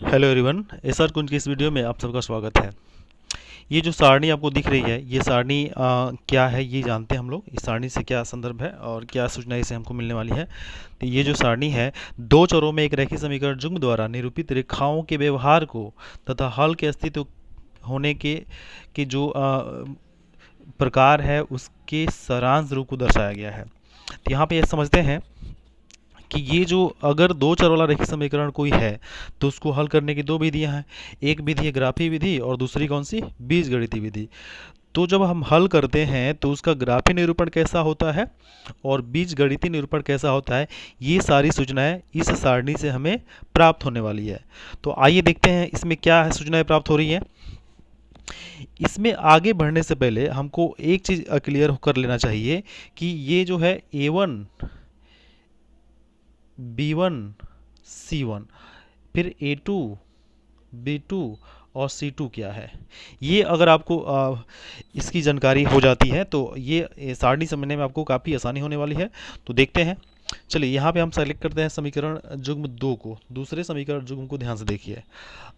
Hello everyone, SR कुंज की इस video में आप सबका स्वागत है। ये जो सारणी आपको दिख रही है, ये सारणी क्या है ये जानते हैं हम लोग। इस सारणी से क्या संदर्भ है और क्या सूचना इससे हमको मिलने वाली है। तो ये जो सारणी है, दो चरों में एक रैखिक समीकरण जुग्म द्वारा निरूपित रेखाओं के व्यवहार को तथा हल के अस्तित्व होने के जो प्रकार है उसके सारांश रूप को दर्शाया गया है। तो यहाँ पे ये समझते हैं कि ये जो अगर दो चर वाला रैखिक समीकरण कोई है तो उसको हल करने की दो विधियां हैं। एक विधि है ग्राफी विधि और दूसरी कौन सी, बीजगणितीय विधि। तो जब हम हल करते हैं तो उसका ग्राफी निरूपण कैसा होता है और बीजगणितीय निरूपण कैसा होता है, ये सारी सूचनाएं इस सारणी से हमें प्राप्त होने वाली है। तो आइए देखते हैं इसमें क्या है सूचनाएं प्राप्त हो रही हैं। इसमें आगे बढ़ने से पहले हमको एक चीज क्लियर कर लेना चाहिए कि ये जो है A1 B1 C1 फिर A2 B2 और C2 क्या है, ये अगर आपको इसकी जानकारी हो जाती है तो ये सारणी समझने में आपको काफ़ी आसानी होने वाली है। तो देखते हैं। चलिए यहाँ पे हम सेलेक्ट करते हैं समीकरण जुग्म 2 को। दूसरे समीकरण जुग्म को ध्यान से देखिए।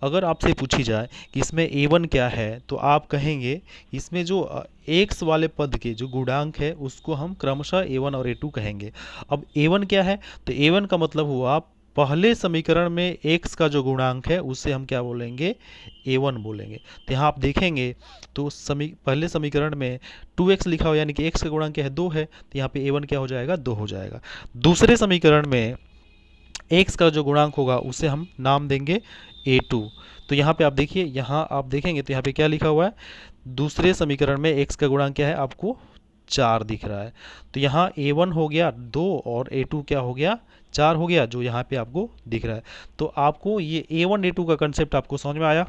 अगर आपसे पूछी जाए कि इसमें A1 क्या है तो आप कहेंगे इसमें जो x वाले पद के जो गुणांक है उसको हम क्रमशः A1 और A2 कहेंगे। अब A1 क्या है, तो A1 का मतलब हुआ पहले समीकरण में x का जो गुणांक है उससे हम क्या बोलेंगे, A1 बोलेंगे। तो यहाँ आप देखेंगे तो पहले समीकरण में 2x लिखा हो यानी कि x का गुणांक क्या है, 2 है, तो यहाँ पे A1 क्या हो जाएगा, 2 हो जाएगा। दूसरे समीकरण में x का जो गुणांक होगा उसे हम नाम देंगे A2। तो यहाँ पे आप देखिए, यहाँ आप देखेंगे तो यहाँ पे क्या लिखा हुआ है, दूसरे समीकरण में x का गुणांक क्या है, आपको 4 दिख रहा है। तो यहाँ A1 हो गया 2 और A2 क्या हो गया, 4 हो गया, जो यहाँ पे आपको दिख रहा है। तो आपको ये A1 A2 का कंसेप्ट आपको समझ में आया।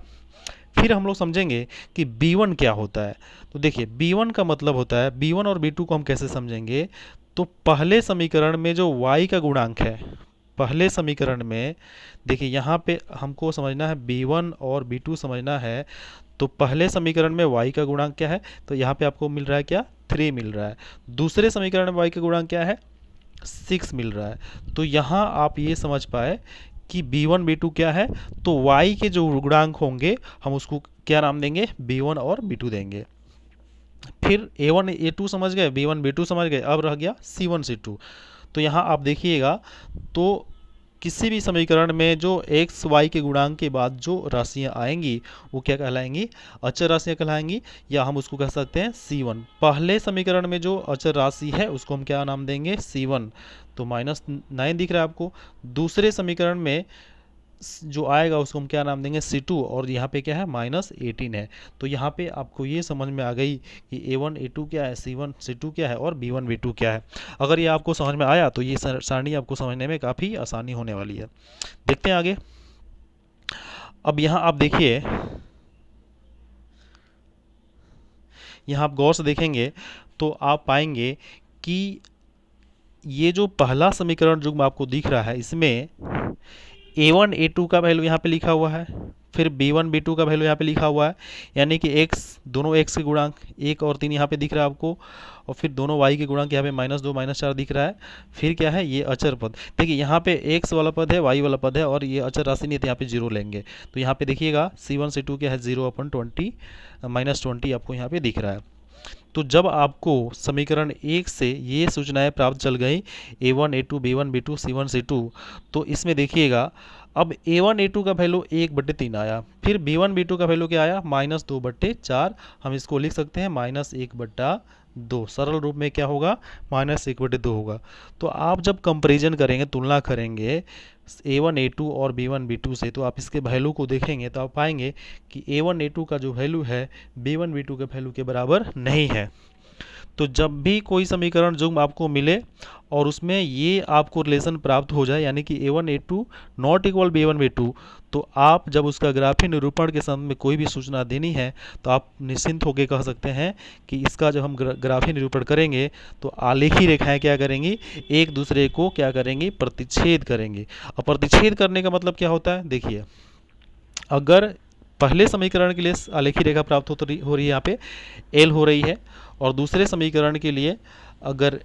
फिर हम लोग समझेंगे कि B1 क्या होता है। तो देखिए B1 का मतलब होता है, B1 और B2 को हम कैसे समझेंगे, तो पहले समीकरण में जो y का गुणांक है, पहले समीकरण में देखिए यहाँ पे हमको समझना है B1 और B2 समझना है। तो पहले समीकरण में y का गुणांक क्या है, तो यहाँ पे आपको मिल रहा है क्या, 3 मिल रहा है। दूसरे समीकरण में y का गुणांक क्या है, 6 मिल रहा है। तो यहाँ आप ये समझ पाए कि B1 B2 क्या है, तो y के जो गुणांक होंगे हम उसको क्या नाम देंगे, B1 और B2 देंगे। फिर A1 A2 समझ गए, B1 B2 समझ गए, अब रह गया C1 C2। तो यहाँ आप देखिएगा तो किसी भी समीकरण में जो x y के गुणांक के बाद जो राशियां आएंगी वो क्या कहलाएंगी, अचर राशियां कहलाएंगी, या हम उसको कह सकते हैं C1। पहले समीकरण में जो अचर राशि है उसको हम क्या नाम देंगे, C1। तो -9 दिख रहा है आपको। दूसरे समीकरण में जो आएगा उसको हम क्या नाम देंगे, C2, और यहाँ पे क्या है, -18 है। तो यहाँ पे आपको ये समझ में आ गई कि A1 A2 क्या है, C1 C2 क्या है और B1 B2 क्या है। अगर ये आपको समझ में आया तो ये सारणी आपको समझने में काफ़ी आसानी होने वाली है। देखते हैं आगे। अब यहाँ आप देखिए, यहाँ आप गौर से देखेंगे तो आप पाएंगे कि ये जो पहला समीकरण जुग्म आपको दिख रहा है इसमें A1 A2 का वैल्यू यहाँ पे लिखा हुआ है, फिर B1 B2 का वैल्यू यहाँ पे लिखा हुआ है, यानी कि x, दोनों x के गुणांक 1 और 3 यहाँ पे दिख रहा है आपको, और फिर दोनों y के गुणांक यहाँ पे -2 -4 दिख रहा है। फिर क्या है, ये अचर पद। देखिए यहाँ पे x वाला पद है, y वाला पद है, और ये अचर राशि नहीं है तो यहाँ पे 0 लेंगे। तो यहाँ पे देखिएगा C1 C2 क्या है, 0/20 -20 आपको यहाँ पे दिख रहा है। तो जब आपको समीकरण 1 से ये सूचनाएं प्राप्त चल गई, A1 A2 B1 B2 C1 C2, तो इसमें देखिएगा अब A1 A2 का वैल्यू 1/3 आया, फिर B1 B2 का वैल्यू क्या आया, -2/4। हम इसको लिख सकते हैं -1/2। सरल रूप में क्या होगा, -1/2 होगा। तो आप जब कंपैरिजन करेंगे, तुलना करेंगे A1 A2 और B1 B2 से, तो आप इसके वैल्यू को देखेंगे तो आप पाएंगे कि A1 A2 का जो वैल्यू है B1 B2 के वैल्यू के बराबर नहीं है। तो जब भी कोई समीकरण जुग्म आपको मिले और उसमें ये आपको रिलेशन प्राप्त हो जाए, यानी कि A1 A2 not equal B1 B2, तो आप जब उसका ग्राफी निरूपण के संबंध में कोई भी सूचना देनी है तो आप निश्चिंत होकर कह सकते हैं कि इसका जब हम ग्राफी निरूपण करेंगे तो आलेखी रेखाएं क्या करेंगी, एक दूसरे को क्या करेंगी, प्रतिच्छेद करेंगी। और प्रतिच्छेद करने का मतलब क्या होता है, देखिए अगर पहले समीकरण के लिए आलेखी रेखा प्राप्त हो रही है, यहाँ पे L हो रही है, और दूसरे समीकरण के लिए अगर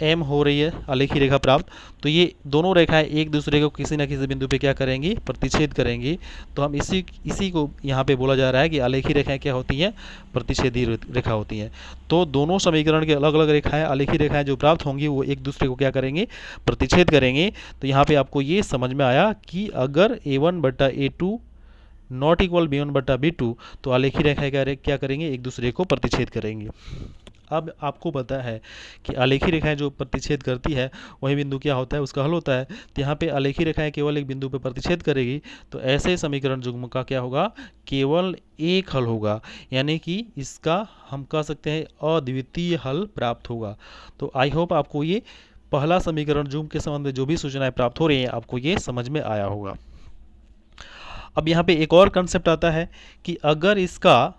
एम हो रही है आलेखी रेखा प्राप्त, तो ये दोनों रेखाएं एक दूसरे को किसी न किसी बिंदु पे क्या करेंगी, प्रतिच्छेद करेंगी। तो हम इसी को यहाँ पे बोला जा रहा है कि आलेखी रेखाएं क्या होती हैं, प्रतिच्छेदी रेखा होती हैं। तो दोनों समीकरण के अलग अलग रेखाएं, आलेखी रेखाएं जो प्राप्त होंगी वो एक दूसरे को क्या करेंगे, प्रतिच्छेद करेंगे। तो यहाँ पे आपको ये समझ में आया कि अगर A1/A2 नॉट इक्वल B1/B2 तो आलेखी रेखाएं क्या करेंगे, एक दूसरे को प्रतिच्छेद करेंगे। अब आपको पता है कि आलेखी रेखाएं जो प्रतिच्छेद करती है वही बिंदु क्या होता है, उसका हल होता है। तो यहाँ पे आलेखी रेखाएं केवल एक बिंदु पर प्रतिच्छेद करेगी, तो ऐसे समीकरण युग्म का क्या होगा, केवल एक हल होगा, यानी कि इसका हम कह सकते हैं अद्वितीय हल प्राप्त होगा। तो आई होप आपको ये पहला समीकरण युग्म के संबंध में जो भी सूचनाएं प्राप्त हो रही हैं आपको ये समझ में आया होगा। अब यहाँ पे एक और कंसेप्ट आता है कि अगर इसका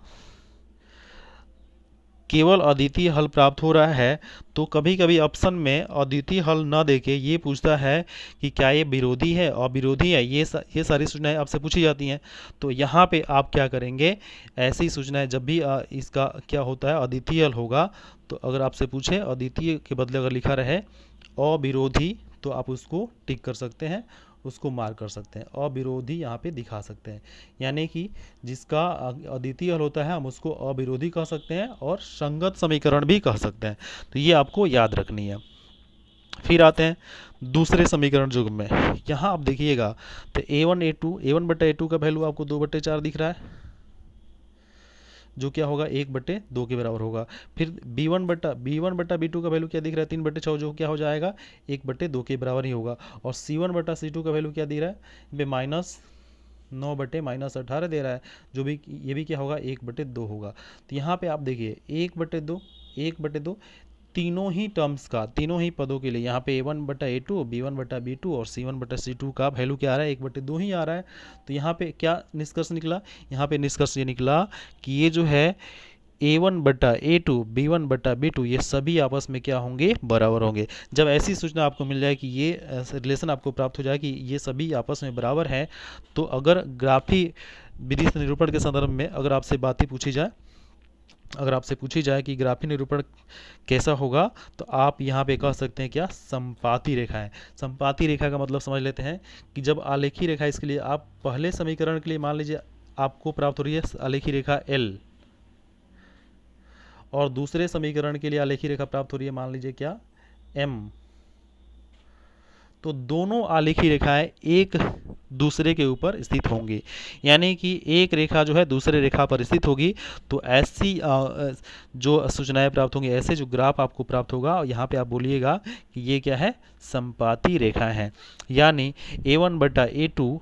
केवल अद्वितीय हल प्राप्त हो रहा है तो कभी कभी ऑप्शन में अद्वितीय हल न देके ये पूछता है कि क्या ये विरोधी है, अविरोधी है, ये सारी सूचनाएं आपसे पूछी जाती हैं। तो यहाँ पे आप क्या करेंगे, ऐसी सूचनाएं जब भी इसका क्या होता है, अद्वितीय हल होगा, तो अगर आपसे पूछे अद्वितीय के बदले अगर लिखा रहे अविरोधी तो आप उसको टिक कर सकते हैं, उसको मार्क कर सकते हैं, अविरोधी यहाँ पे दिखा सकते हैं। यानी कि जिसका अद्वितीय हल होता है हम उसको अविरोधी कह सकते हैं और संगत समीकरण भी कह सकते हैं। तो ये आपको याद रखनी है। फिर आते हैं दूसरे समीकरण युग्म में। यहाँ आप देखिएगा तो A1/A2 का वैल्यू आपको 2/4 दिख रहा है, जो क्या होगा 1/2 के बराबर होगा। फिर B1/B2 का वैल्यू क्या दिख रहा है, 3/6, जो क्या हो जाएगा 1/2 के बराबर ही होगा। और C1/C2 का वैल्यू क्या दे रहा है, -9/-18 दे रहा है, जो भी ये भी क्या होगा 1/2 होगा। तो यहाँ पे आप देखिए 1/2 तीनों ही टर्म्स का, तीनों ही पदों के लिए यहाँ पे A1/A2, B1/B2 और C1/C2 का वैल्यू क्या आ रहा है, 1/2 ही आ रहा है। तो यहाँ पे क्या निष्कर्ष निकला, यहाँ पे निष्कर्ष ये निकला कि ये जो है A1/A2, B1/B2 ये सभी आपस में क्या होंगे, बराबर होंगे। जब ऐसी सूचना आपको मिल जाए कि ये रिलेशन आपको प्राप्त हो जाए कि ये सभी आपस में बराबर हैं, तो अगर ग्राफी विधि से निरूपण के संदर्भ में अगर आपसे बातें पूछी जाए, अगर आपसे पूछी जाए कि ग्राफी निरूपण कैसा होगा, तो आप यहाँ पे कह सकते हैं क्या, संपाती रेखा है। संपाती रेखा का मतलब समझ लेते हैं कि जब आलेखी रेखा, इसके लिए आप पहले समीकरण के लिए मान लीजिए आपको प्राप्त हो रही है आलेखी रेखा L, और दूसरे समीकरण के लिए आलेखी रेखा प्राप्त हो रही है मान लीजिए क्या, M। तो दोनों आलेखी रेखाएं एक दूसरे के ऊपर स्थित होंगी, यानी कि एक रेखा जो है दूसरे रेखा पर स्थित होगी। तो ऐसी जो सूचनाएं प्राप्त होंगी, ऐसे जो ग्राफ आपको प्राप्त होगा, यहाँ पे आप बोलिएगा कि ये क्या है, संपाती रेखा है। यानी A1/A2,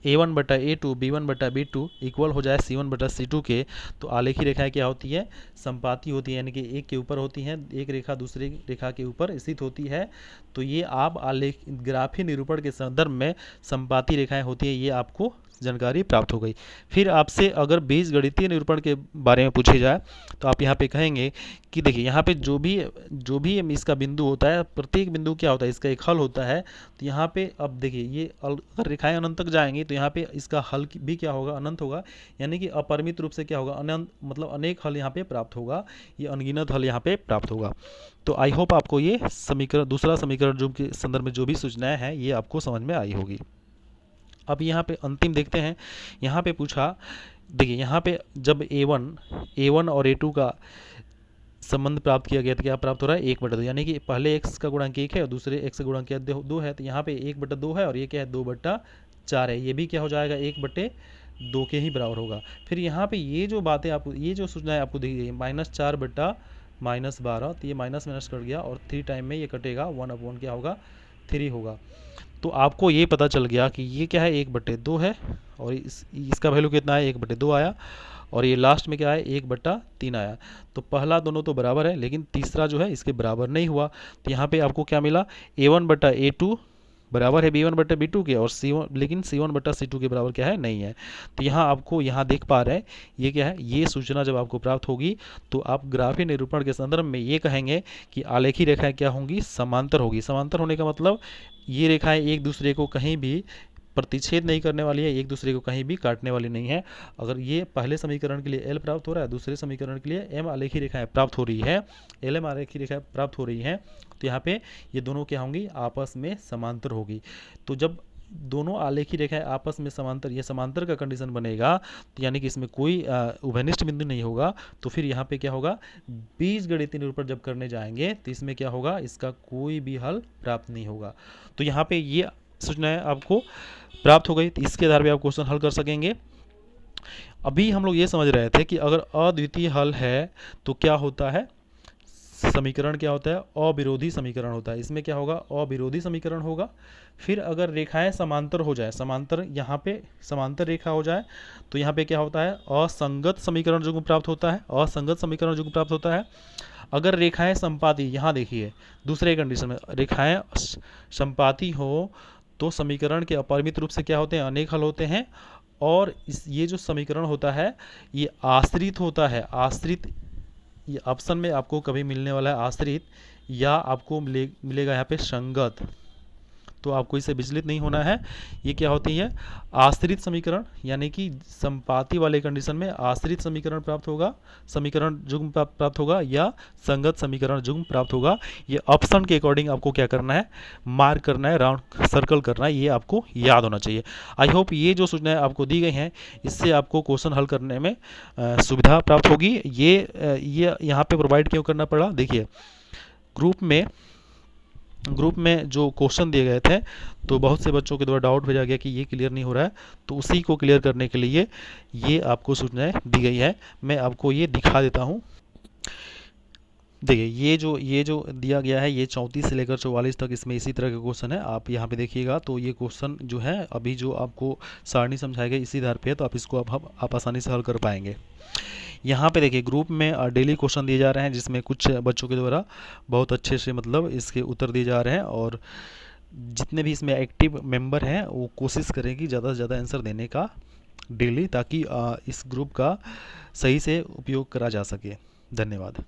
B1/B2 इक्वल हो जाए C1/C2 के, तो आलेखी रेखाएं क्या होती है, संपाती होती है, यानी कि एक के ऊपर होती हैं, एक रेखा दूसरी रेखा के ऊपर स्थित होती है। तो ये आप आलेख ग्राफी निरूपण के संदर्भ में संपाती रेखाएं होती है, ये आपको जानकारी प्राप्त हो गई। फिर आपसे अगर बीजगणितीय निरूपण के बारे में पूछे जाए तो आप यहाँ पे कहेंगे कि देखिए यहाँ पे जो भी इसका बिंदु होता है, प्रत्येक बिंदु क्या होता है, इसका एक हल होता है। तो यहाँ पे अब देखिए ये अगर रेखाएं अनंत तक जाएंगी तो यहाँ पे इसका हल भी क्या होगा, अनंत होगा, यानी कि अपरिमित रूप से क्या होगा, अनंत मतलब अनेक हल यहाँ पे प्राप्त होगा, ये अनगिनत हल यहाँ पे प्राप्त होगा। तो आई होप आपको ये समीकरण, दूसरा समीकरण जो के संदर्भ में जो भी सूचनाएं हैं ये आपको समझ में आई होगी। अब यहाँ पे अंतिम देखते हैं। यहाँ पे पूछा, देखिए यहाँ पे जब A1 और A2 का संबंध प्राप्त किया गया तो क्या प्राप्त हो रहा है, 1/2, यानी कि पहले x का गुणांक 1 है और दूसरे x का गुणांक क्या 2 है। तो यहाँ पे 1/2 है और ये क्या है 2/4 है, ये भी क्या हो जाएगा 1/2 के ही बराबर होगा। फिर यहाँ पे ये जो बातें आपको, ये जो सूचनाएं आपको दी गई, -4/-12, तो ये माइनस माइनस कट गया और 3 टाइम में ये कटेगा, 1/1 क्या होगा 3 होगा। तो आपको ये पता चल गया कि ये क्या है 1/2 है और इसका वैल्यू कितना है 1/2 आया, और ये लास्ट में क्या है 1/3 आया। तो पहला दोनों तो बराबर है, लेकिन तीसरा जो है इसके बराबर नहीं हुआ। तो यहाँ पे आपको क्या मिला, A1/A2 बराबर है B1/B2 के, और लेकिन C1/C2 के बराबर क्या है, नहीं है। तो यहाँ आपको यहाँ देख पा रहे हैं ये क्या है, ये सूचना जब आपको प्राप्त होगी तो आप ग्राफी निरूपण के संदर्भ में ये कहेंगे कि आलेखी रेखाएं क्या होंगी, समांतर होगी। समांतर होने का मतलब ये रेखाएं एक दूसरे को कहीं भी प्रतिच्छेद नहीं करने वाली है, एक दूसरे को कहीं भी काटने वाली नहीं है। अगर ये पहले समीकरण के लिए एल प्राप्त हो रहा है, दूसरे समीकरण के लिए एम आलेखी रेखाएं प्राप्त हो रही है, एल एम आलेखी रेखाएं प्राप्त हो रही हैं, तो यहाँ पे ये दोनों क्या होंगी, आपस में समांतर होगी। तो जब दोनों आलेखी रेखाएं आपस में समांतर, ये समांतर का कंडीशन बनेगा, तो यानी कि इसमें कोई उभयनिष्ठ बिंदु नहीं होगा, तो फिर यहाँ पे क्या होगा, बीजगणितीय निरूपण जब करने जाएंगे तो इसमें क्या होगा, इसका कोई भी हल प्राप्त नहीं होगा। तो यहाँ पे ये सूचनाएं आपको प्राप्त हो गई, तो इसके आधार पे आप क्वेश्चन हल कर सकेंगे। अभी हम लोग ये समझ रहे थे कि अगर अद्वितीय हल है तो क्या होता है, समीकरण क्या होता है, अविरोधी समीकरण होता है। इसमें क्या होगा, अविरोधी समीकरण होगा। फिर अगर रेखाएं समांतर हो जाए, समांतर यहाँ पे समांतर रेखा हो जाए, तो यहाँ पे क्या होता है, असंगत समीकरण युग्म प्राप्त होता है, असंगत समीकरण युग्म प्राप्त होता है। अगर रेखाएं संपाती, यहाँ देखिए दूसरे कंडीशन में रेखाएं संपाती हो तो समीकरण के अपरिमित रूप से क्या होते हैं, अनेक हल होते हैं। और ये जो समीकरण होता है ये आश्रित होता है, आश्रित, ये ऑप्शन में आपको कभी मिलने वाला है आश्रित, या आपको मिलेगा यहाँ पे संगत, तो आपको इससे विचलित नहीं होना है। ये क्या होती है, आश्रित समीकरण, यानी कि संपाती वाले कंडीशन में आश्रित समीकरण प्राप्त होगा, समीकरण युग्म प्राप्त होगा, या संगत समीकरण युग्म प्राप्त होगा। ये ऑप्शन के अकॉर्डिंग आपको क्या करना है, मार्क करना है, राउंड सर्कल करना है, ये आपको याद होना चाहिए। आई होप ये जो सूचनाएं आपको दी गई हैं इससे आपको क्वेश्चन हल करने में सुविधा प्राप्त होगी। ये यहाँ पे प्रोवाइड क्यों करना पड़ा, देखिए ग्रुप में जो क्वेश्चन दिए गए थे तो बहुत से बच्चों के द्वारा डाउट भेजा गया कि ये क्लियर नहीं हो रहा है, तो उसी को क्लियर करने के लिए ये आपको सूचनाएं दी गई है। मैं आपको ये दिखा देता हूँ। देखिए ये जो दिया गया है ये 34 से लेकर 44 तक इसमें इसी तरह के क्वेश्चन है। आप यहाँ पे देखिएगा तो ये क्वेश्चन जो है अभी जो आपको सारणी समझाई गई इसी आधार पे है, तो आप इसको आप आसानी से हल कर पाएंगे। यहाँ पे देखिए ग्रुप में डेली क्वेश्चन दिए जा रहे हैं जिसमें कुछ बच्चों के द्वारा बहुत अच्छे से मतलब इसके उत्तर दिए जा रहे हैं, और जितने भी इसमें एक्टिव मेंबर हैं वो कोशिश करें कि ज़्यादा से ज़्यादा आंसर देने का डेली, ताकि इस ग्रुप का सही से उपयोग करा जा सके। धन्यवाद।